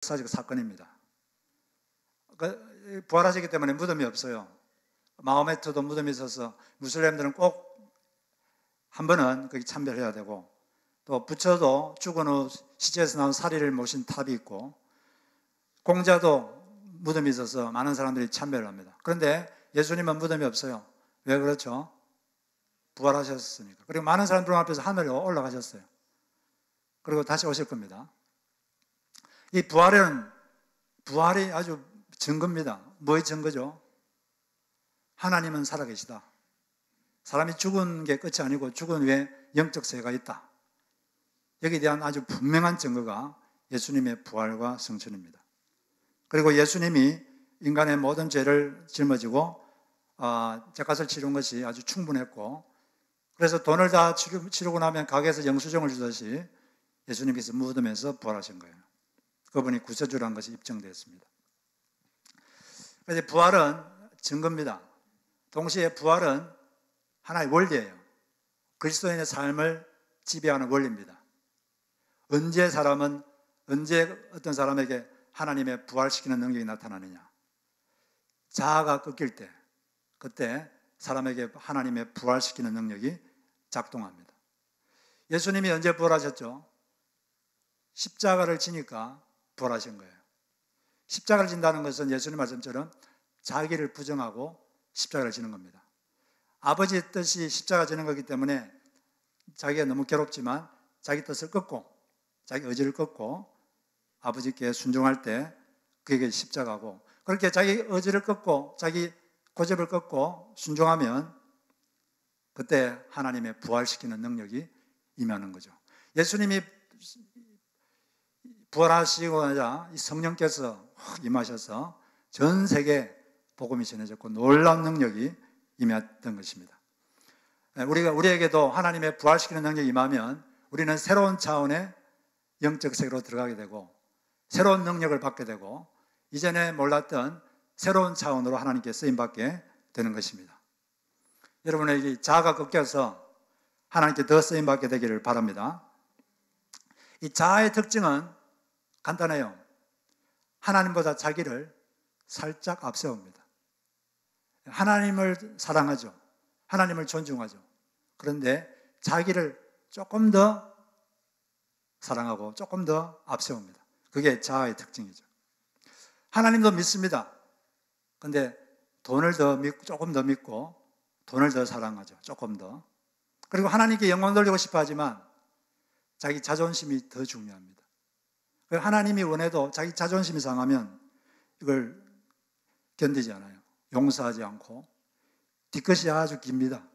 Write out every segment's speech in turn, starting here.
역사적 사건입니다. 부활하시기 때문에 무덤이 없어요. 마호메트도 무덤이 있어서 무슬림들은 꼭 한 번은 거기 참배해야 되고, 또 부처도 죽은 후 시체에서 나온 사리를 모신 탑이 있고, 공자도 무덤이 있어서 많은 사람들이 참배를 합니다. 그런데 예수님은 무덤이 없어요. 왜 그렇죠? 부활하셨으니까. 그리고 많은 사람들 앞에서 하늘로 올라가셨어요. 그리고 다시 오실 겁니다. 이 부활이 아주 증거입니다. 뭐의 증거죠? 하나님은 살아계시다. 사람이 죽은 게 끝이 아니고 죽은 후에 영적 세계가 있다. 여기에 대한 아주 분명한 증거가 예수님의 부활과 성천입니다. 그리고 예수님이 인간의 모든 죄를 짊어지고 죄값을 치른 것이 아주 충분했고, 그래서 돈을 다 치르고 나면 가게에서 영수증을 주듯이 예수님께서 무덤에서 부활하신 거예요. 그분이 구세주라는 것이 입증되었습니다. 그래서 부활은 증거입니다. 동시에 부활은 하나의 원리예요. 그리스도인의 삶을 지배하는 원리입니다. 언제 어떤 사람에게 하나님의 부활시키는 능력이 나타나느냐? 자아가 꺾일 때, 그때 사람에게 하나님의 부활시키는 능력이 작동합니다. 예수님이 언제 부활하셨죠? 십자가를 지니까 부활하신 거예요. 십자가를 진다는 것은 예수님 말씀처럼 자기를 부정하고 십자가를 지는 겁니다. 아버지의 뜻이 십자가 지는 거기 때문에 자기가 너무 괴롭지만 자기 뜻을 꺾고, 자기 의지를 꺾고 아버지께 순종할 때 그게 십자가고, 그렇게 자기 의지를 꺾고 자기 고집을 꺾고 순종하면 그때 하나님의 부활시키는 능력이 임하는 거죠. 예수님이 부활하시고 나자 성령께서 임하셔서 전 세계 복음이 전해졌고 놀라운 능력이 임했던 것입니다. 우리에게도 하나님의 부활시키는 능력이 임하면 우리는 새로운 차원의 영적 세계로 들어가게 되고 새로운 능력을 받게 되고 이전에 몰랐던 새로운 차원으로 하나님께 쓰임받게 되는 것입니다. 여러분에게 자아가 꺾여서 하나님께 더 쓰임받게 되기를 바랍니다. 이 자아의 특징은 간단해요. 하나님보다 자기를 살짝 앞세웁니다. 하나님을 사랑하죠. 하나님을 존중하죠. 그런데 자기를 조금 더 사랑하고 조금 더 앞세웁니다. 그게 자아의 특징이죠. 하나님도 믿습니다. 그런데 돈을 더 믿고, 조금 더 믿고 돈을 더 사랑하죠. 조금 더. 그리고 하나님께 영광 돌리고 싶어 하지만 자기 자존심이 더 중요합니다. 하나님이 원해도 자기 자존심이 상하면 이걸 견디지 않아요. 용서하지 않고 뒤끝이 아주 깁니다.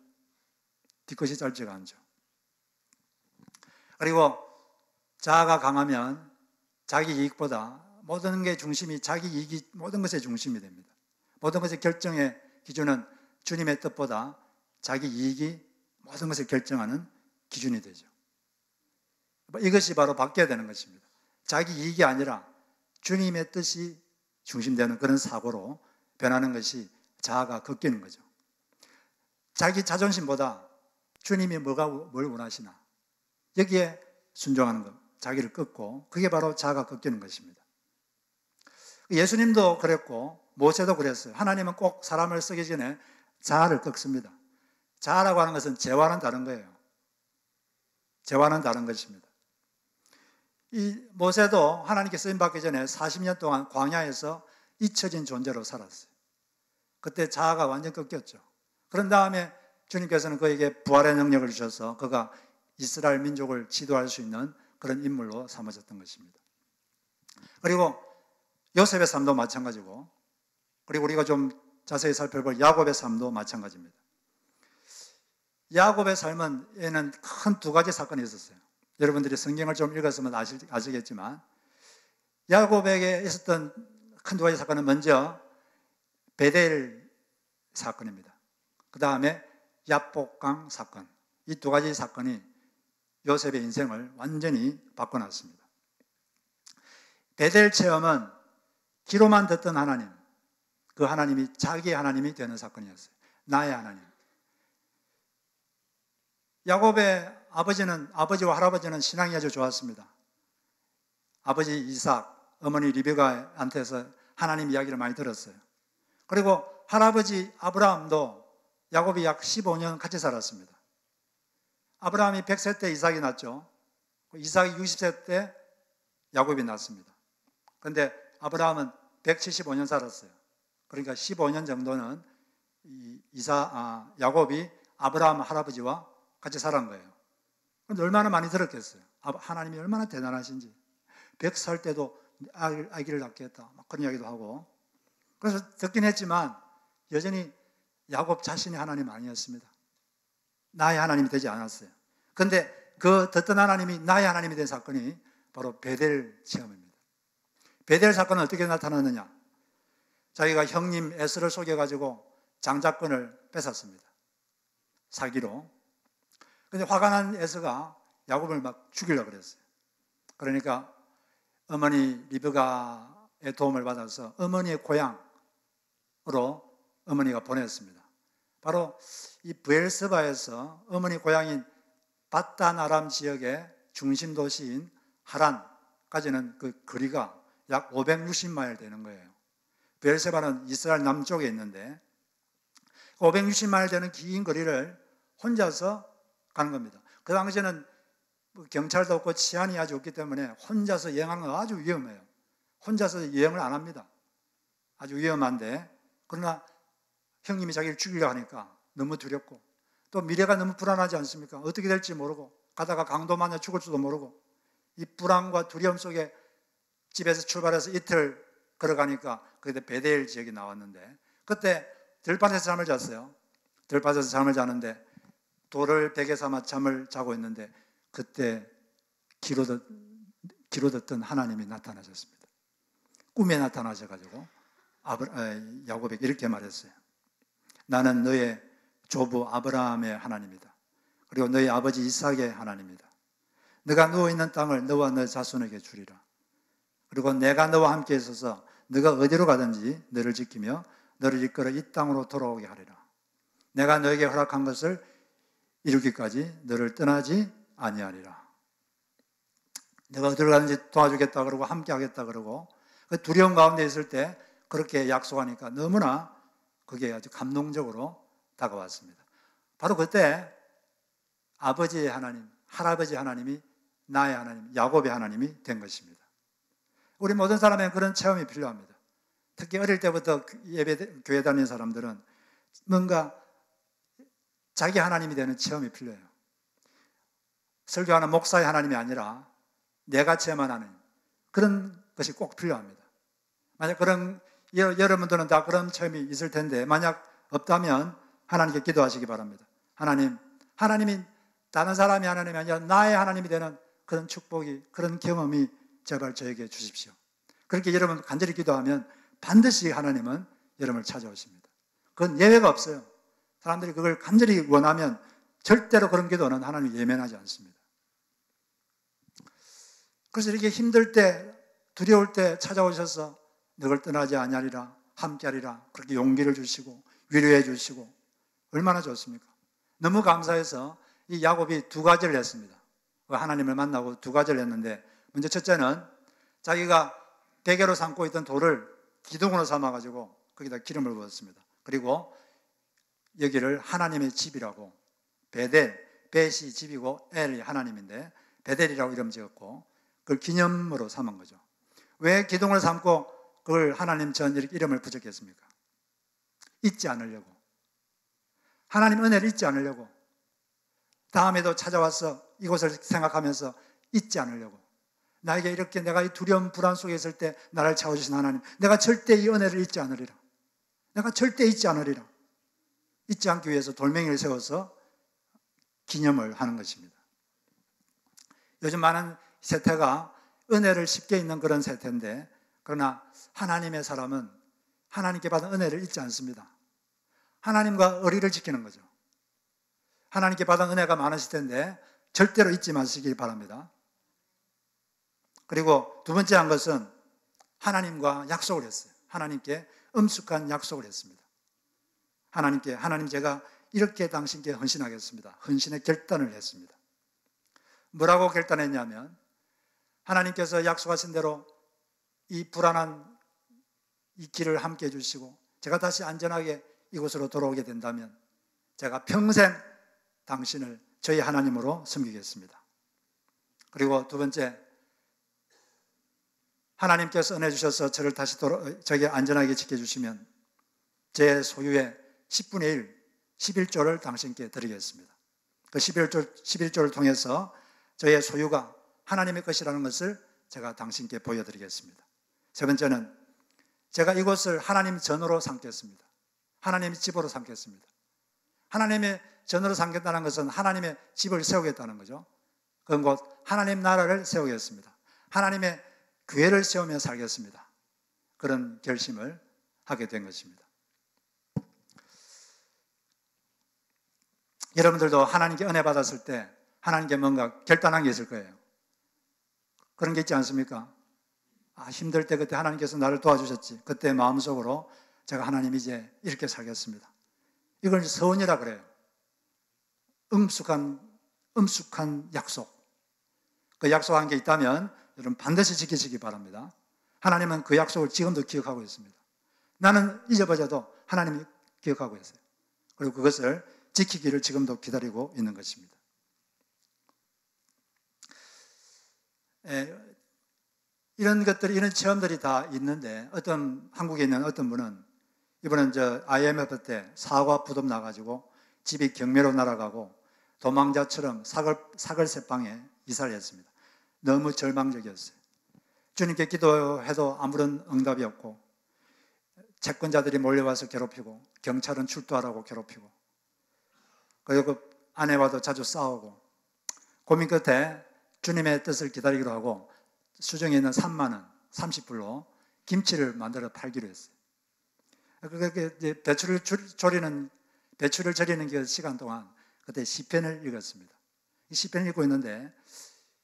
뒤끝이 짧지가 않죠. 그리고 자아가 강하면 자기 이익보다 모든 게 중심이 자기 이익이 모든 것의 중심이 됩니다. 모든 것의 결정의 기준은 주님의 뜻보다 자기 이익이 모든 것을 결정하는 기준이 되죠. 이것이 바로 바뀌어야 되는 것입니다. 자기 이익이 아니라 주님의 뜻이 중심되는 그런 사고로 변하는 것이 자아가 꺾이는 거죠. 자기 자존심보다 주님이 뭘 원하시나 여기에 순종하는 것, 자기를 꺾고 그게 바로 자아가 꺾이는 것입니다. 예수님도 그랬고 모세도 그랬어요. 하나님은 꼭 사람을 쓰기 전에 자아를 꺾습니다. 자아라고 하는 것은 죄와는 다른 거예요. 죄와는 다른 것입니다. 이 모세도 하나님께 쓰임받기 전에 40년 동안 광야에서 잊혀진 존재로 살았어요. 그때 자아가 완전 꺾였죠. 그런 다음에 주님께서는 그에게 부활의 능력을 주셔서 그가 이스라엘 민족을 지도할 수 있는 그런 인물로 삼으셨던 것입니다. 그리고 요셉의 삶도 마찬가지고, 그리고 우리가 좀 자세히 살펴볼 야곱의 삶도 마찬가지입니다. 야곱의 삶에는 큰 두 가지 사건이 있었어요. 여러분들이 성경을 좀 읽었으면 아시겠지만 야곱에게 있었던 큰 두 가지 사건은 먼저 베델 사건입니다. 그 다음에 야복강 사건. 이 두 가지 사건이 요셉의 인생을 완전히 바꿔놨습니다. 베델 체험은 귀로만 듣던 하나님, 그 하나님이 자기의 하나님이 되는 사건이었어요. 나의 하나님. 야곱의 아버지와 할아버지는 신앙이 아주 좋았습니다. 아버지 이삭, 어머니 리베가한테서 하나님 이야기를 많이 들었어요. 그리고 할아버지 아브라함도 야곱이 약 15년 같이 살았습니다. 아브라함이 100세 때 이삭이 났죠. 이삭이 60세 때 야곱이 났습니다. 그런데 아브라함은 175년 살았어요. 그러니까 15년 정도는 야곱이 아브라함 할아버지와 같이 살은 거예요. 그런데 얼마나 많이 들었겠어요. 하나님이 얼마나 대단하신지. 100살 때도 아기를 낳게 했다. 막 그런 이야기도 하고. 그래서 듣긴 했지만 여전히 야곱 자신이 하나님 아니었습니다. 나의 하나님이 되지 않았어요. 그런데 그 듣던 하나님이 나의 하나님이 된 사건이 바로 베델 체험입니다. 베델 사건은 어떻게 나타났느냐? 자기가 형님 에스를 속여가지고 장자권을 뺏었습니다. 사기로. 그런데 화가 난 에스가 야곱을 막 죽이려고 그랬어요. 그러니까 어머니 리브가의 도움을 받아서 어머니의 고향으로 어머니가 보냈습니다. 바로 이 브엘스바에서 어머니 고향인 바단 아람 지역의 중심 도시인 하란까지는 그 거리가 약 560마일 되는 거예요. 브엘세바는 이스라엘 남쪽에 있는데 560마일 되는 긴 거리를 혼자서 가는 겁니다. 그 당시에는 경찰도 없고 치안이 아주 없기 때문에 혼자서 여행하는 건 아주 위험해요. 혼자서 여행을 안 합니다. 아주 위험한데, 그러나 형님이 자기를 죽이려고 하니까 너무 두렵고 또 미래가 너무 불안하지 않습니까? 어떻게 될지 모르고 가다가 강도 만나 죽을지도 모르고 이 불안과 두려움 속에 집에서 출발해서 이틀 걸어가니까 그때 베델 지역이 나왔는데, 그때 들판에서 잠을 잤어요. 들판에서 잠을 자는데 돌을 베개 삼아 잠을 자고 있는데 그때 귀로 듣던 하나님이 나타나셨습니다. 꿈에 나타나셔가지고 야곱에게 이렇게 말했어요. 나는 너의 조부 아브라함의 하나님이다. 그리고 너의 아버지 이삭의 하나님이다. 너가 누워있는 땅을 너와 너 자손에게 주리라. 그리고 내가 너와 함께 있어서 너가 어디로 가든지 너를 지키며 너를 이끌어 이 땅으로 돌아오게 하리라. 내가 너에게 허락한 것을 이루기까지 너를 떠나지 아니하리라. 내가 어디로 가든지 도와주겠다 그러고 함께 하겠다 그러고 그 두려움 가운데 있을 때 그렇게 약속하니까 너무나 그게 아주 감동적으로 다가왔습니다. 바로 그때 아버지의 하나님, 할아버지 하나님이 나의 하나님, 야곱의 하나님이 된 것입니다. 우리 모든 사람에게 그런 체험이 필요합니다. 특히 어릴 때부터 교회 다니는 사람들은 뭔가 자기 하나님이 되는 체험이 필요해요. 설교하는 목사의 하나님이 아니라 내가 체험한 하나님, 그런 것이 꼭 필요합니다. 만약 여러분들은 다 그런 체험이 있을 텐데 만약 없다면 하나님께 기도하시기 바랍니다. 하나님이 다른 사람이 하나님이 아니라 나의 하나님이 되는 그런 축복이, 그런 경험이 제발 저에게 주십시오. 그렇게 여러분 간절히 기도하면 반드시 하나님은 여러분을 찾아오십니다. 그건 예외가 없어요. 사람들이 그걸 간절히 원하면 절대로 그런 기도는 하나님이 예면하지 않습니다. 그래서 이렇게 힘들 때, 두려울 때 찾아오셔서 너를 떠나지 아니하리라, 함께하리라, 그렇게 용기를 주시고 위로해 주시고 얼마나 좋습니까? 너무 감사해서 이 야곱이 두 가지를 했습니다. 하나님을 만나고 두 가지를 했는데, 먼저 첫째는 자기가 베개로 삼고 있던 돌을 기둥으로 삼아가지고 거기다 기름을 부었습니다. 그리고 여기를 하나님의 집이라고, 베델, 벳이 집이고 엘이 하나님인데 베델이라고 이름 지었고 그걸 기념으로 삼은 거죠. 왜 기둥을 삼고 그걸 하나님 전 이렇게 이름을 붙였겠습니까? 잊지 않으려고. 하나님 은혜를 잊지 않으려고. 다음에도 찾아와서 이곳을 생각하면서 잊지 않으려고. 나에게 이렇게 내가 이 두려움 불안 속에 있을 때 나를 채워주신 하나님, 내가 절대 이 은혜를 잊지 않으리라. 내가 절대 잊지 않으리라. 잊지 않기 위해서 돌멩이를 세워서 기념을 하는 것입니다. 요즘 많은 세태가 은혜를 쉽게 잊는 그런 세태인데, 그러나 하나님의 사람은 하나님께 받은 은혜를 잊지 않습니다. 하나님과 의리를 지키는 거죠. 하나님께 받은 은혜가 많으실 텐데 절대로 잊지 마시기 바랍니다. 그리고 두 번째 한 것은 하나님과 약속을 했어요. 하나님께 엄숙한 약속을 했습니다. 하나님 제가 이렇게 당신께 헌신하겠습니다. 헌신의 결단을 했습니다. 뭐라고 결단했냐면 하나님께서 약속하신 대로 이 불안한 이 길을 함께 해주시고 제가 다시 안전하게 이곳으로 돌아오게 된다면 제가 평생 당신을 저희 하나님으로 섬기겠습니다. 그리고 두 번째, 하나님께서 은혜 주셔서 저를 다시 저에게 안전하게 지켜주시면 제 소유의 10분의 1, 11조를 당신께 드리겠습니다. 그 11조를 통해서 저의 소유가 하나님의 것이라는 것을 제가 당신께 보여드리겠습니다. 세 번째는 제가 이곳을 하나님 전으로 삼겠습니다. 하나님의 집으로 삼겠습니다. 하나님의 전으로 삼겠다는 것은 하나님의 집을 세우겠다는 거죠. 그건 곧 하나님 나라를 세우겠습니다. 하나님의 교회를 세우며 살겠습니다. 그런 결심을 하게 된 것입니다. 여러분들도 하나님께 은혜 받았을 때 하나님께 뭔가 결단한 게 있을 거예요. 그런 게 있지 않습니까? 힘들 때 그때 하나님께서 나를 도와주셨지. 그때 마음속으로 제가 하나님 이제 이렇게 살겠습니다. 이걸 서원이라 그래요. 음숙한 약속. 그 약속한 게 있다면 여러분 반드시 지키시기 바랍니다. 하나님은 그 약속을 지금도 기억하고 있습니다. 나는 잊어버려도 하나님이 기억하고 있어요. 그리고 그것을 지키기를 지금도 기다리고 있는 것입니다. 이런 것들이, 이런 체험들이 다 있는데, 한국에 있는 어떤 분은, 이번엔 IMF 때 사과 부돔 나가지고 집이 경매로 날아가고 도망자처럼 사글세방에 이사를 했습니다. 너무 절망적이었어요. 주님께 기도해도 아무런 응답이 없고, 채권자들이 몰려와서 괴롭히고, 경찰은 출두하라고 괴롭히고, 그리고 아내와도 자주 싸우고, 고민 끝에 주님의 뜻을 기다리기로 하고 수정에 있는 3만 원, 30불로 김치를 만들어 팔기로 했어요. 그렇게 배추를 절이는 그 시간 동안 그때 시편을 읽었습니다. 이 시편을 읽고 있는데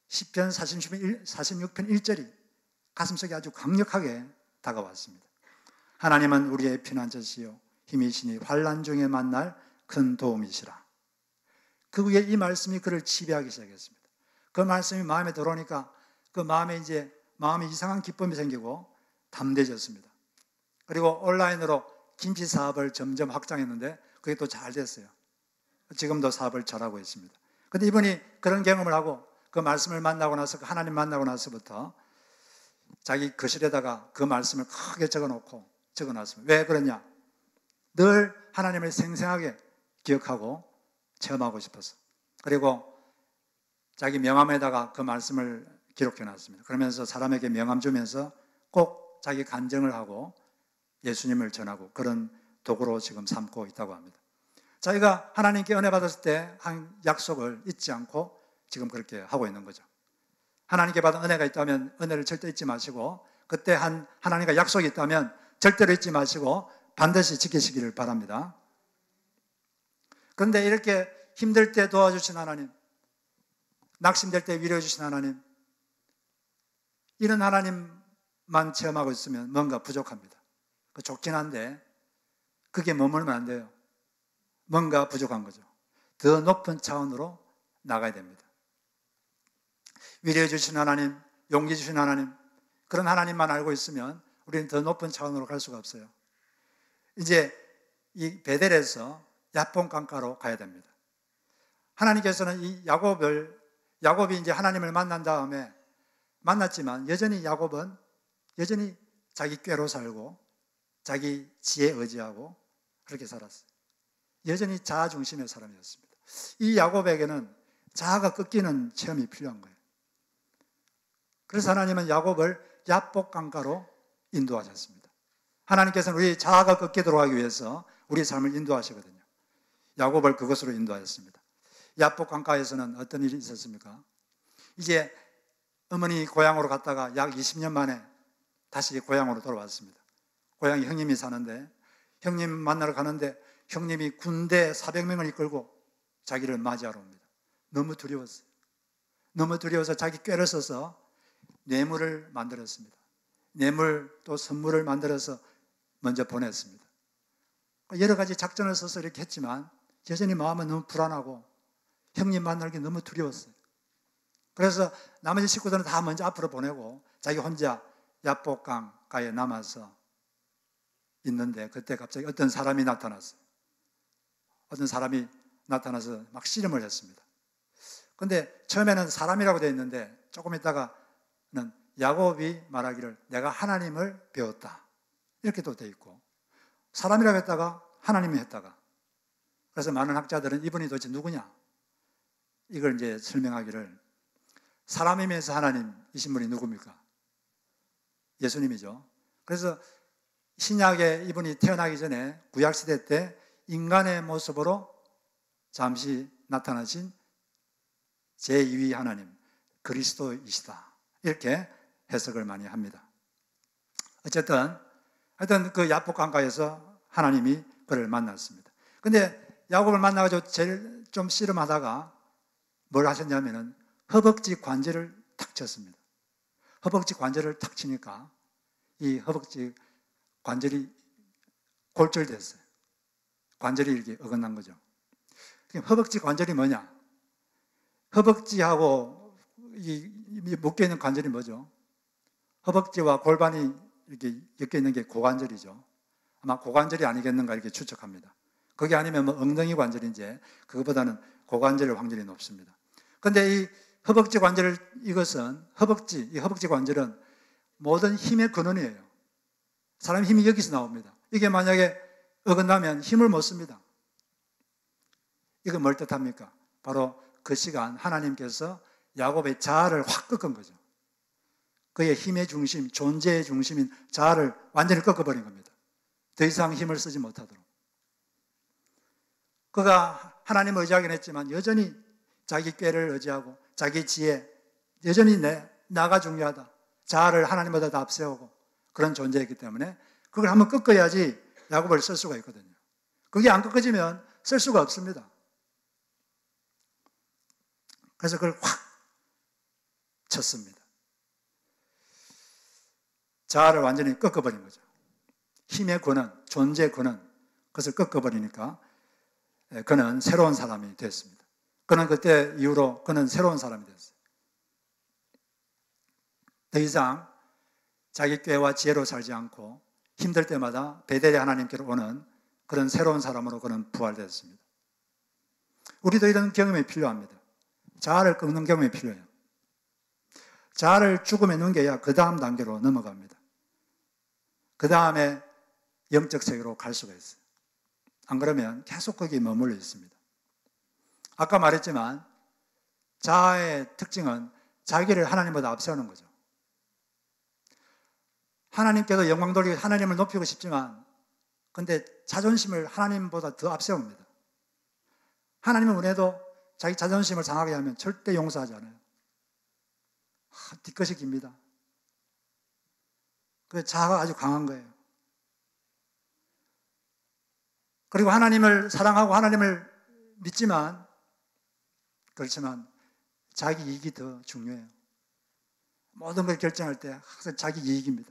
시편 46편 1절이 가슴속에 아주 강력하게 다가왔습니다. 하나님은 우리의 피난처시요 힘이시니 환난 중에 만날 큰 도움이시라. 그 후에 이 말씀이 그를 지배하기 시작했습니다. 그 말씀이 마음에 들어오니까 그 마음에 이상한 기쁨이 생기고 담대해졌습니다. 그리고 온라인으로 김치 사업을 점점 확장했는데 그게 또 잘 됐어요. 지금도 사업을 잘하고 있습니다. 그런데 이분이 그런 경험을 하고 그 말씀을 만나고 나서, 하나님 만나고 나서부터 자기 거실에다가 그 말씀을 크게 적어놨습니다. 왜 그러냐? 늘 하나님을 생생하게 기억하고 체험하고 싶어서. 그리고 자기 명함에다가 그 말씀을 기록해놨습니다. 그러면서 사람에게 명함 주면서 꼭 자기 간증을 하고 예수님을 전하고 그런 도구로 지금 삼고 있다고 합니다. 자기가 하나님께 은혜 받았을 때 한 약속을 잊지 않고 지금 그렇게 하고 있는 거죠. 하나님께 받은 은혜가 있다면 은혜를 절대 잊지 마시고, 그때 하나님과 약속이 있다면 절대로 잊지 마시고 반드시 지키시기를 바랍니다. 그런데 이렇게 힘들 때 도와주신 하나님, 낙심될 때 위로해 주신 하나님, 이런 하나님만 체험하고 있으면 뭔가 부족합니다. 좋긴 한데 그게 머물면 안 돼요. 뭔가 부족한 거죠. 더 높은 차원으로 나가야 됩니다. 위로해 주신 하나님, 용기 주신 하나님, 그런 하나님만 알고 있으면 우리는 더 높은 차원으로 갈 수가 없어요. 이제 이 베델에서 야폰 강가로 가야 됩니다. 하나님께서는 이 야곱이 이제 하나님을 만난 다음에 만났지만 여전히 야곱은 여전히 자기 꾀로 살고 자기 지혜에 의지하고 그렇게 살았어요. 여전히 자아 중심의 사람이었습니다. 이 야곱에게는 자아가 꺾이는 체험이 필요한 거예요. 그래서 하나님은 야곱을 야복 강가로 인도하셨습니다. 하나님께서는 우리 자아가 꺾이도록 하기 위해서 우리 삶을 인도하시거든요. 야곱을 그것으로 인도하셨습니다. 야복 강가에서는 어떤 일이 있었습니까? 이제 어머니 고향으로 갔다가 약 20년 만에 다시 고향으로 돌아왔습니다. 고향에 형님이 사는데 형님 만나러 가는데 형님이 군대 400명을 이끌고 자기를 맞이하러 옵니다. 너무 두려웠어요. 너무 두려워서 자기 꾀를 써서 뇌물을 만들었습니다. 뇌물 또 선물을 만들어서 먼저 보냈습니다. 여러 가지 작전을 써서 이렇게 했지만 여전히 마음은 너무 불안하고 형님 만나기 너무 두려웠어요. 그래서 나머지 식구들은 다 먼저 앞으로 보내고 자기 혼자 야복강가에 남아서 있는데 그때 갑자기 어떤 사람이 나타났어요. 어떤 사람이 나타나서 막 씨름을 했습니다. 근데 처음에는 사람이라고 되어 있는데 조금 있다가는 야곱이 말하기를 내가 하나님을 배웠다. 이렇게 또 되어 있고, 사람이라고 했다가 하나님이 했다가, 그래서 많은 학자들은 이분이 도대체 누구냐? 이걸 이제 설명하기를, 사람이면서 하나님이신 분이 누굽니까? 예수님이죠. 그래서 신약에 이분이 태어나기 전에 구약시대 때 인간의 모습으로 잠시 나타나신 제2위 하나님, 그리스도이시다. 이렇게 해석을 많이 합니다. 어쨌든 하여튼 그 야복강가에서 하나님이 그를 만났습니다. 근데 야곱을 만나가지고 제일 좀 씨름하다가 뭘 하셨냐면은 허벅지 관절을 탁 쳤습니다. 허벅지 관절을 탁 치니까 이 허벅지 관절이 골절됐어요. 관절이 이렇게 어긋난 거죠. 허벅지 관절이 뭐냐? 허벅지하고 묶여 있는 관절이 뭐죠? 허벅지와 골반이 이렇게 엮여 있는 게 고관절이죠. 아마 고관절이 아니겠는가 이렇게 추측합니다. 그게 아니면 뭐 엉덩이 관절인지 그것보다는 고관절일 확률이 높습니다. 그런데 이 허벅지 관절, 이것은 이 허벅지 관절은 모든 힘의 근원이에요. 사람 힘이 여기서 나옵니다. 이게 만약에 어긋나면 힘을 못 씁니다. 이건 뭘 뜻합니까? 바로 그 시간 하나님께서 야곱의 자아를 확 꺾은 거죠. 그의 힘의 중심, 존재의 중심인 자아를 완전히 꺾어버린 겁니다. 더 이상 힘을 쓰지 못하도록. 그가 하나님을 의지하긴 했지만 여전히 자기 꾀를 의지하고 자기 지혜, 여전히 나가 중요하다. 자아를 하나님보다 더 앞세우고 그런 존재이기 때문에 그걸 한번 꺾어야지 야곱을 쓸 수가 있거든요. 그게 안 꺾어지면 쓸 수가 없습니다. 그래서 그걸 확 쳤습니다. 자아를 완전히 꺾어버린 거죠. 힘의 근원, 존재의 근원, 그것을 꺾어버리니까 그는 새로운 사람이 됐습니다. 그는 그때 이후로 그는 새로운 사람이 됐어요. 더 이상 자기 꾀와 지혜로 살지 않고 힘들 때마다 베델의 하나님께로 오는 그런 새로운 사람으로 그는 부활됐습니다. 우리도 이런 경험이 필요합니다. 자아를 꺾는 경험이 필요해요. 자아를 죽음에 넘겨야 그 다음 단계로 넘어갑니다. 그 다음에 영적 세계로 갈 수가 있어요. 안 그러면 계속 거기에 머물러 있습니다. 아까 말했지만 자아의 특징은 자기를 하나님보다 앞세우는 거죠. 하나님께도 영광 돌리고 하나님을 높이고 싶지만 근데 자존심을 하나님보다 더 앞세웁니다. 하나님은 은혜도 자기 자존심을 상하게 하면 절대 용서하지 않아요. 뒤끝이 깁니다. 그 자아가 아주 강한 거예요. 그리고 하나님을 사랑하고 하나님을 믿지만 그렇지만 자기 이익이 더 중요해요. 모든 걸 결정할 때 항상 자기 이익입니다.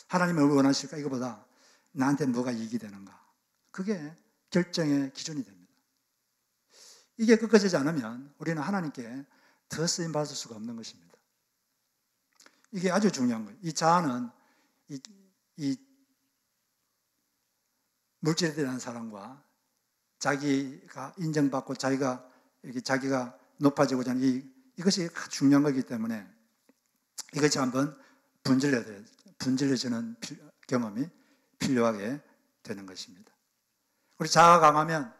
하나님을 원하실까? 이거보다 나한테 뭐가 이익이 되는가? 그게 결정의 기준이 됩니다. 이게 꺾어지지 않으면 우리는 하나님께 더 쓰임받을 수가 없는 것입니다. 이게 아주 중요한 거예요. 이 자아는 이 물질에 대한 사랑과 자기가 인정받고 자기가 높아지고자 하는 이것이 중요한 거기 때문에 이것이 한번 분질려지는 경험이 필요하게 되는 것입니다. 우리 자아가 강하면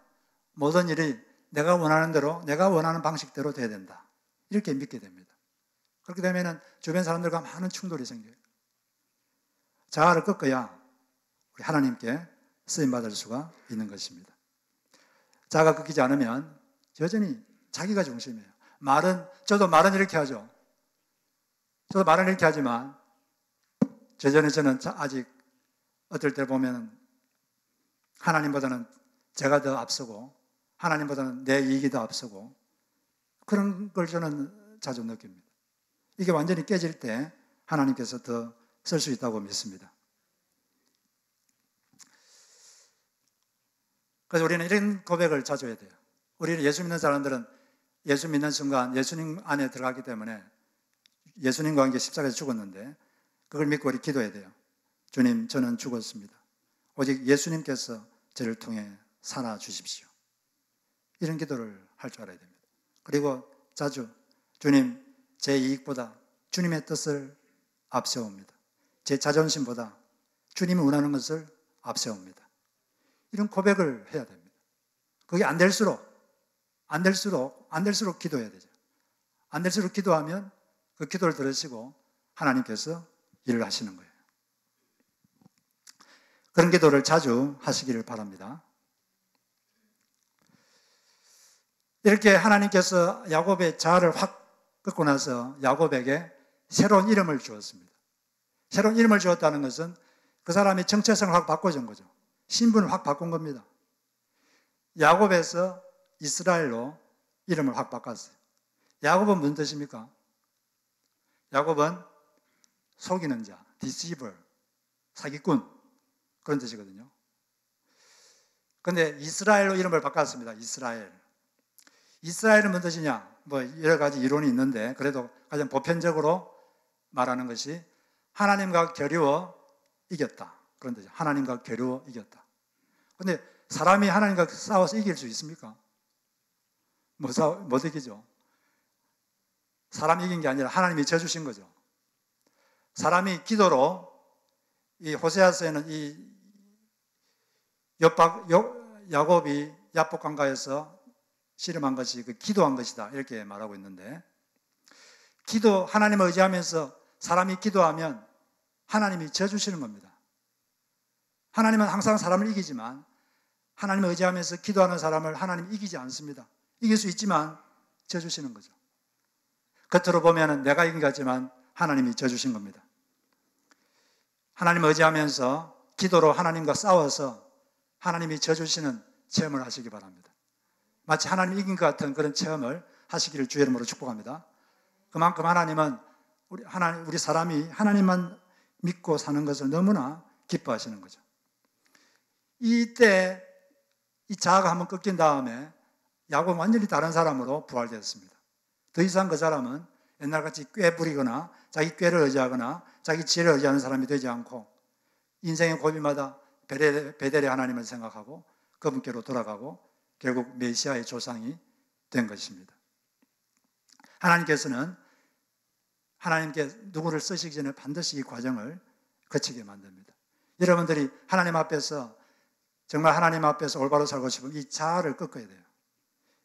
모든 일이 내가 원하는 대로, 내가 원하는 방식대로 돼야 된다. 이렇게 믿게 됩니다. 그렇게 되면 주변 사람들과 많은 충돌이 생겨요. 자아를 꺾어야 우리 하나님께 쓰임받을 수가 있는 것입니다. 자아가 꺾이지 않으면 여전히 자기가 중심이에요. 저도 말은 이렇게 하죠. 저도 말은 이렇게 하지만 저는 아직 어떨 때 보면 하나님보다는 제가 더 앞서고 하나님보다는 내 이익이 더 앞서고 그런 걸 저는 자주 느낍니다. 이게 완전히 깨질 때 하나님께서 더 쓸 수 있다고 믿습니다. 그래서 우리는 이런 고백을 자주 해야 돼요. 우리는 예수 믿는 사람들은 예수 믿는 순간 예수님 안에 들어가기 때문에 예수님과 함께 십자가에서 죽었는데 그걸 믿고 우리 기도해야 돼요. 주님, 저는 죽었습니다. 오직 예수님께서 저를 통해 살아 주십시오. 이런 기도를 할 줄 알아야 됩니다. 그리고 자주 주님, 제 이익보다 주님의 뜻을 앞세웁니다. 제 자존심보다 주님이 원하는 것을 앞세웁니다. 이런 고백을 해야 됩니다. 그게 안 될수록 기도해야 되죠. 안 될수록 기도하면 그 기도를 들으시고 하나님께서 일을 하시는 거예요. 그런 기도를 자주 하시기를 바랍니다. 이렇게 하나님께서 야곱의 자아를 확 끊고 나서 야곱에게 새로운 이름을 주었습니다. 새로운 이름을 주었다는 것은 그 사람이 정체성을 확 바꿔준 거죠. 신분을 확 바꾼 겁니다. 야곱에서 이스라엘로 이름을 확 바꿨어요. 야곱은 무슨 뜻입니까? 야곱은 속이는 자, deceiver, 사기꾼, 그런 뜻이거든요. 그런데 이스라엘로 이름을 바꿨습니다. 이스라엘은 무슨 뜻이냐? 여러 가지 이론이 있는데 그래도 가장 보편적으로 말하는 것이 하나님과 겨루어 이겼다. 그런 뜻이죠. 하나님과 겨루어 이겼다. 그런데 사람이 하나님과 싸워서 이길 수 있습니까? 못 이기죠. 사람이 이긴 게 아니라 하나님이 져주신 거죠. 사람이 기도로 이 호세아서에는 이 야곱이 야복강가에서 씨름한 것이 그 기도한 것이다 이렇게 말하고 있는데, 하나님을 의지하면서 사람이 기도하면 하나님이 져주시는 겁니다. 하나님은 항상 사람을 이기지만 하나님을 의지하면서 기도하는 사람을 하나님이 이기지 않습니다. 이길 수 있지만 져주시는 거죠. 겉으로 보면 내가 이긴 것 같지만 하나님이 져주신 겁니다. 하나님을 의지하면서 기도로 하나님과 싸워서 하나님이 져주시는 체험을 하시기 바랍니다. 마치 하나님이 이긴 것 같은 그런 체험을 하시기를 주의 이름으로 축복합니다. 그만큼 하나님은 우리 사람이 하나님만 믿고 사는 것을 너무나 기뻐하시는 거죠. 이때 이 자아가 한번 꺾인 다음에 야곱은 완전히 다른 사람으로 부활되었습니다. 더 이상 그 사람은 옛날같이 꾀 부리거나 자기 꾀를 의지하거나 자기 지혜를 의지하는 사람이 되지 않고 인생의 고비마다 베델의 하나님을 생각하고 그분께로 돌아가고 결국 메시아의 조상이 된 것입니다. 하나님께서는 하나님께 누구를 쓰시기 전에 반드시 이 과정을 거치게 만듭니다. 여러분들이 하나님 앞에서 정말 하나님 앞에서 올바로 살고 싶으면 이 자아를 꺾어야 돼요.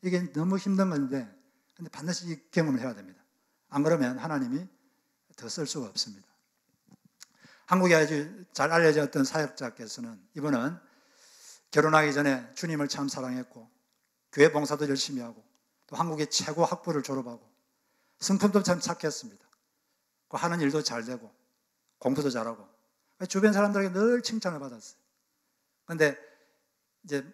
이게 너무 힘든 건데 근데 반드시 이 경험을 해야 됩니다. 안 그러면 하나님이 더 쓸 수가 없습니다. 한국에 아주 잘 알려졌던 사역자께서는 이분은 결혼하기 전에 주님을 참 사랑했고 교회 봉사도 열심히 하고 또 한국의 최고 학부를 졸업하고 성품도 참 착했습니다. 하는 일도 잘 되고 공부도 잘하고 주변 사람들에게 늘 칭찬을 받았어요. 그런데 이제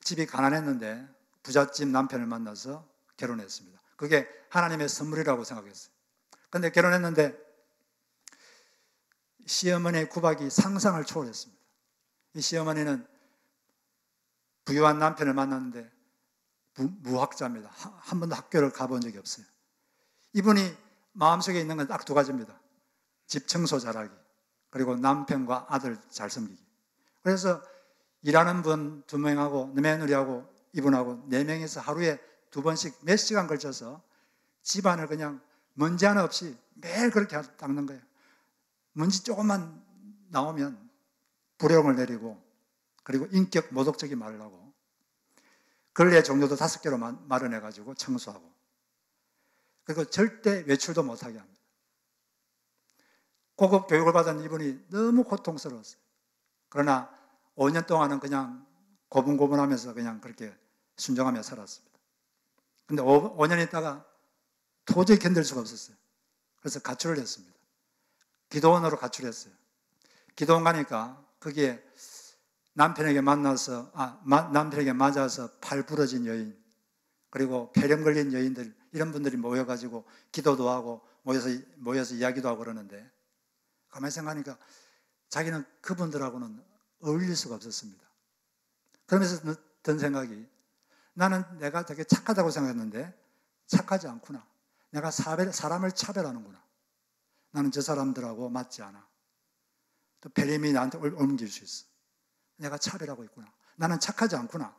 집이 가난했는데 부잣집 남편을 만나서 결혼했습니다. 그게 하나님의 선물이라고 생각했어요. 그런데 결혼했는데 시어머니의 구박이 상상을 초월했습니다. 이 시어머니는 부유한 남편을 만났는데 무학자입니다. 한 번도 학교를 가본 적이 없어요. 이분이 마음속에 있는 건 딱 두 가지입니다. 집 청소 잘하기, 그리고 남편과 아들 잘 섬기기. 그래서 일하는 분 2명하고 며느리하고 이분하고 4명이서 하루에 2번씩 몇 시간 걸쳐서 집안을 그냥 먼지 하나 없이 매일 그렇게 닦는 거예요. 먼지 조금만 나오면 불용을 내리고 그리고 인격 모독적인 말을 하고 걸레 종류도 5개로 마련해가지고 청소하고 그리고 절대 외출도 못하게 합니다. 고급 교육을 받은 이분이 너무 고통스러웠어요. 그러나 5년 동안은 그냥 고분고분하면서 그냥 그렇게 순종하며 살았습니다. 근데 5년 있다가 도저히 견딜 수가 없었어요. 그래서 가출을 했습니다. 기도원으로 가출했어요. 기도원 가니까 거기에 남편에게 맞아서 팔 부러진 여인, 그리고 폐렴 걸린 여인들, 이런 분들이 모여가지고 기도도 하고 모여서 이야기도 하고 그러는데 가만히 생각하니까 자기는 그분들하고는 어울릴 수가 없었습니다. 그러면서 든 생각이 나는 내가 되게 착하다고 생각했는데 착하지 않구나. 내가 사람을 차별하는구나. 나는 저 사람들하고 맞지 않아. 또 배림이 나한테 옮길 수 있어. 내가 차별하고 있구나. 나는 착하지 않구나.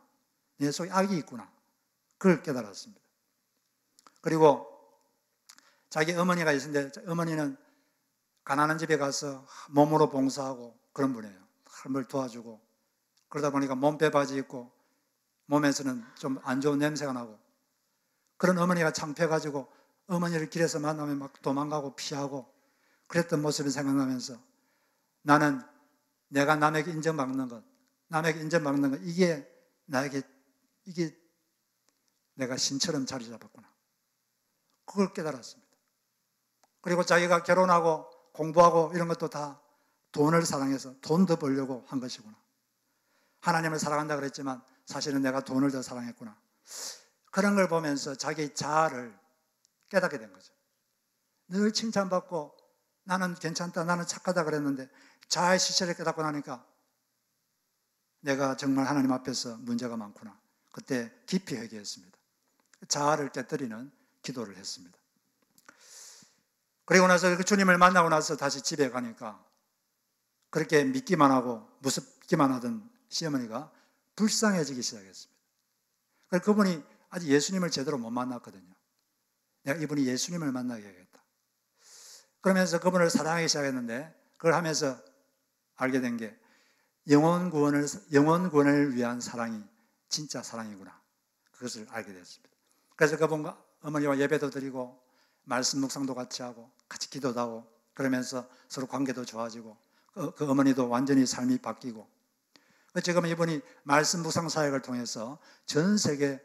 내 속에 악이 있구나. 그걸 깨달았습니다. 그리고 자기 어머니가 있었는데 어머니는 가난한 집에 가서 몸으로 봉사하고 그런 분이에요. 사람을 도와주고 그러다 보니까 몸빼 바지 입고 몸에서는 좀 안 좋은 냄새가 나고 그런 어머니가 창피해가지고 어머니를 길에서 만나면 막 도망가고 피하고 그랬던 모습이 생각나면서 나는 내가 남에게 인정받는 것, 이게 나에게 이게 내가 신처럼 자리 잡았구나. 그걸 깨달았습니다. 그리고 자기가 결혼하고 공부하고 이런 것도 다 돈을 사랑해서 돈 더 벌려고 한 것이구나. 하나님을 사랑한다 그랬지만 사실은 내가 돈을 더 사랑했구나. 그런 걸 보면서 자기 자아를 깨닫게 된 거죠. 늘 칭찬받고 나는 괜찮다, 나는 착하다 그랬는데 자아의 실체를 깨닫고 나니까 내가 정말 하나님 앞에서 문제가 많구나. 그때 깊이 회개했습니다. 자아를 깨뜨리는 기도를 했습니다. 그리고 나서 주님을 만나고 나서 다시 집에 가니까 그렇게 믿기만 하고 무섭기만 하던 시어머니가 불쌍해지기 시작했습니다. 그래서 그분이 아직 예수님을 제대로 못 만났거든요. 내가 이분이 예수님을 만나게 해야겠다. 그러면서 그분을 사랑하기 시작했는데 그걸 하면서 알게 된 게 영혼 구원을 위한 사랑이 진짜 사랑이구나. 그것을 알게 됐습니다. 그래서 그분과 어머니와 예배도 드리고 말씀 묵상도 같이 하고 같이 기도도 하고 그러면서 서로 관계도 좋아지고 그 어머니도 완전히 삶이 바뀌고 지금 이분이 말씀 묵상 사역을 통해서 전 세계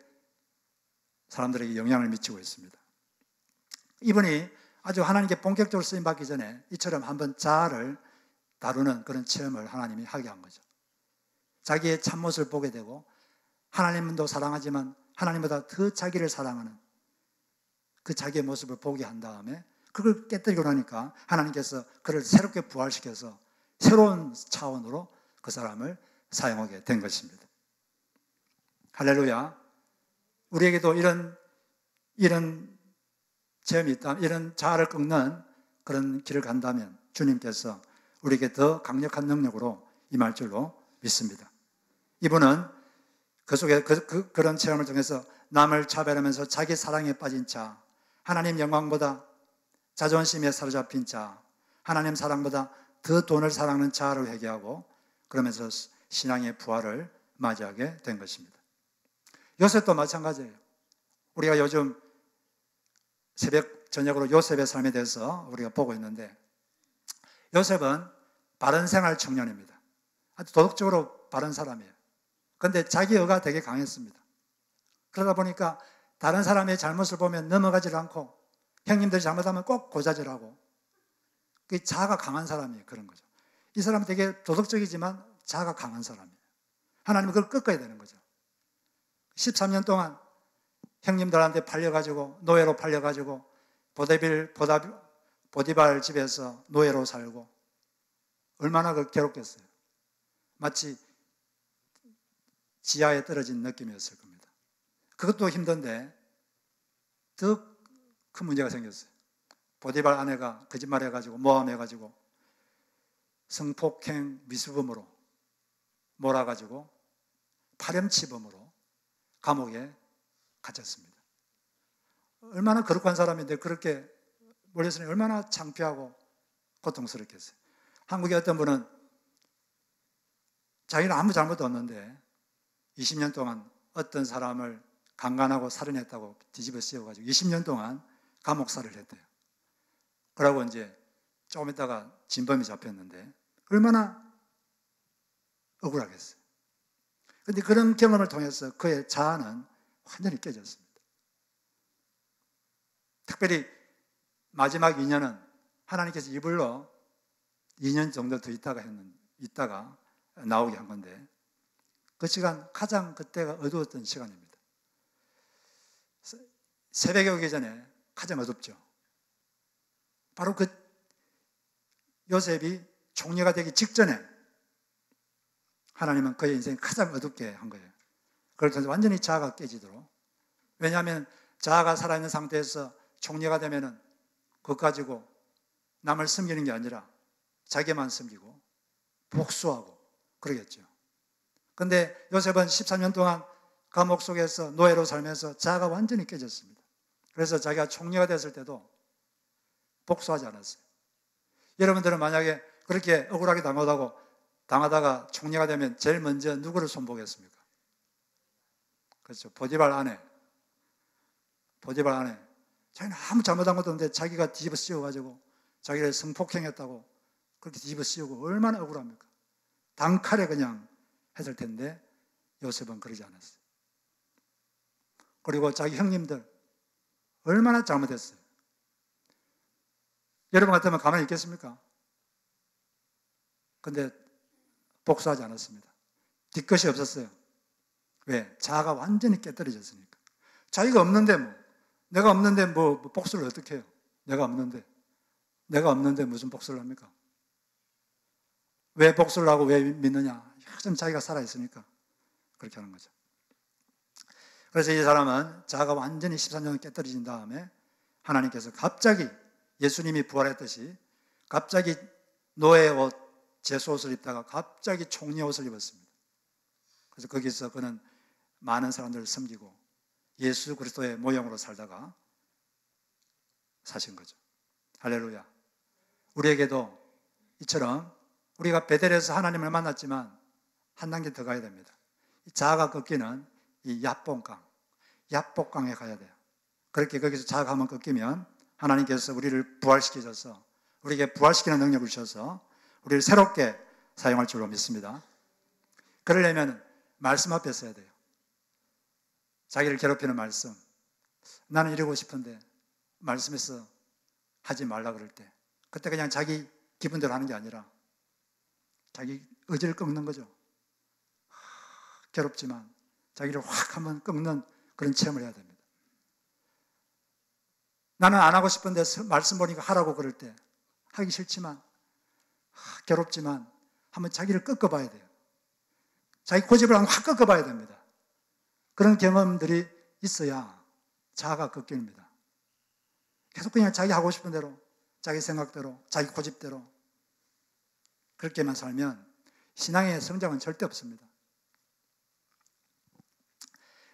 사람들에게 영향을 미치고 있습니다. 이분이 아주 하나님께 본격적으로 쓰임받기 전에 이처럼 한번 자아를 다루는 그런 체험을 하나님이 하게 한 거죠. 자기의 참모습을 보게 되고 하나님도 사랑하지만 하나님보다 더 자기를 사랑하는 그 자기의 모습을 보게 한 다음에 그걸 깨뜨리고 나니까 하나님께서 그를 새롭게 부활시켜서 새로운 차원으로 그 사람을 사용하게 된 것입니다. 할렐루야. 우리에게도 이런 체험이 있다, 이런 자아를 꺾는 그런 길을 간다면 주님께서 우리에게 더 강력한 능력으로 임할 줄로 믿습니다. 이분은 그 속에 그런 체험을 통해서 남을 차별하면서 자기 사랑에 빠진 자, 하나님 영광보다 자존심에 사로잡힌 자, 하나님 사랑보다 더 돈을 사랑하는 자아를 회개하고 그러면서 신앙의 부활을 맞이하게 된 것입니다. 요셉도 마찬가지예요. 우리가 요즘 새벽 저녁으로 요셉의 삶에 대해서 우리가 보고 있는데 요셉은 바른 생활 청년입니다. 아주 도덕적으로 바른 사람이에요. 그런데 자기 의가 되게 강했습니다. 그러다 보니까 다른 사람의 잘못을 보면 넘어가지 않고 형님들이 잘못하면 꼭 고자질하고 그 자아가 강한 사람이에요. 그런 거죠. 이 사람은 되게 도덕적이지만 자아가 강한 사람이에요. 하나님은 그걸 꺾어야 되는 거죠. 13년 동안 형님들한테 팔려가지고 노예로 팔려가지고 보디발 집에서 노예로 살고 얼마나 괴롭겠어요. 마치 지하에 떨어진 느낌이었을 겁니다. 그것도 힘든데 더 큰 문제가 생겼어요. 보디발 아내가 거짓말해가지고 모함해가지고 성폭행 미수범으로 몰아가지고 파렴치범으로 감옥에 갇혔습니다. 얼마나 거룩한 사람인데 그렇게 몰렸으니 얼마나 창피하고 고통스럽겠어요. 한국의 어떤 분은 자기는 아무 잘못도 없는데 20년 동안 어떤 사람을 강간하고 살인했다고 뒤집어 씌워가지고 20년 동안 감옥살이를 했대요. 그러고 이제 조금 있다가 진범이 잡혔는데 얼마나 억울하겠어요. 그런데 그런 경험을 통해서 그의 자아는 완전히 깨졌습니다. 특별히 마지막 2년은 하나님께서 이불로 2년 정도 더 있다가 나오게 한 건데 그 시간 가장 그때가 어두웠던 시간입니다. 새벽에 오기 전에 가장 어둡죠. 바로 그 요셉이 총리가 되기 직전에 하나님은 그의 인생을 가장 어둡게 한 거예요. 그걸 통해서 완전히 자아가 깨지도록. 왜냐하면 자아가 살아있는 상태에서 총리가 되면은 그것 가지고 남을 섬기는 게 아니라 자기만 섬기고 복수하고 그러겠죠. 근데 요셉은 13년 동안 감옥 속에서 노예로 살면서 자아가 완전히 깨졌습니다. 그래서 자기가 총리가 됐을 때도 복수하지 않았어요. 여러분들은 만약에 그렇게 억울하게 당하다가 총리가 되면 제일 먼저 누구를 손보겠습니까? 그렇죠. 보디발 아내. 자기는 아무 잘못한 것도 없는데 자기가 뒤집어 씌워가지고 자기를 성폭행했다고 그렇게 뒤집어 씌우고 얼마나 억울합니까? 단칼에 그냥 했을 텐데 요셉은 그러지 않았어요. 그리고 자기 형님들 얼마나 잘못했어요. 여러분 같으면 가만히 있겠습니까? 근데 복수하지 않았습니다. 뒤끝이 없었어요. 왜? 자아가 완전히 깨뜨려졌으니까. 자기가 없는데 내가 없는데 복수를 어떻게 해요? 내가 없는데 무슨 복수를 합니까? 왜 복수를 하고 왜 믿느냐? 여전히 자기가 살아있으니까 그렇게 하는 거죠. 그래서 이 사람은 자아가 완전히 14년 깨뜨려진 다음에 하나님께서 갑자기 예수님이 부활했듯이 갑자기 노예 옷, 제수 옷을 입다가 갑자기 총리 옷을 입었습니다. 그래서 거기서 그는 많은 사람들을 섬기고 예수 그리스도의 모형으로 살다가 사신 거죠. 할렐루야. 우리에게도 이처럼 우리가 베델에서 하나님을 만났지만 한 단계 더 가야 됩니다. 자아가 꺾이는 이 야복강에 가야 돼요. 그렇게 거기서 자아가 한번 꺾이면 하나님께서 우리를 부활시키셔서 우리에게 부활시키는 능력을 주셔서 우리를 새롭게 사용할 줄로 믿습니다. 그러려면 말씀 앞에 서야 돼요. 자기를 괴롭히는 말씀. 나는 이러고 싶은데 말씀에서 하지 말라 그럴 때 그때 그냥 자기 기분대로 하는 게 아니라 자기 의지를 꺾는 거죠. 괴롭지만 자기를 확 한번 꺾는 그런 체험을 해야 됩니다. 나는 안 하고 싶은데 말씀 보니까 하라고 그럴 때 하기 싫지만 괴롭지만 한번 자기를 꺾어봐야 돼요. 자기 고집을 한번 확 꺾어봐야 됩니다. 그런 경험들이 있어야 자아가 꺾입니다. 계속 그냥 자기 하고 싶은 대로 자기 생각대로 자기 고집대로 그렇게만 살면 신앙의 성장은 절대 없습니다.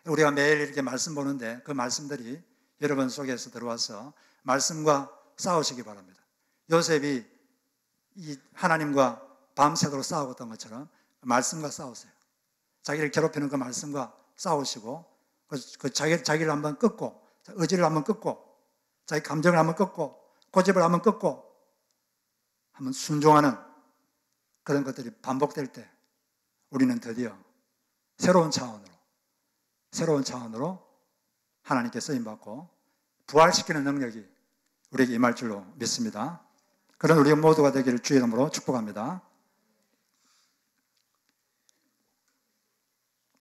우리가 매일 이렇게 말씀 보는데 그 말씀들이 여러분 속에서 들어와서 말씀과 싸우시기 바랍니다. 요셉이 이 하나님과 밤새도록 싸우었던 것처럼 말씀과 싸우세요. 자기를 괴롭히는 그 말씀과 싸우시고 자기를 한번 꺾고 의지를 한번 꺾고 자기 감정을 한번 꺾고 고집을 한번 꺾고 한번 순종하는 그런 것들이 반복될 때 우리는 드디어 새로운 차원으로 하나님께 쓰임받고 부활시키는 능력이 우리에게 임할 줄로 믿습니다. 그런 우리 모두가 되기를 주의 이름으로 축복합니다.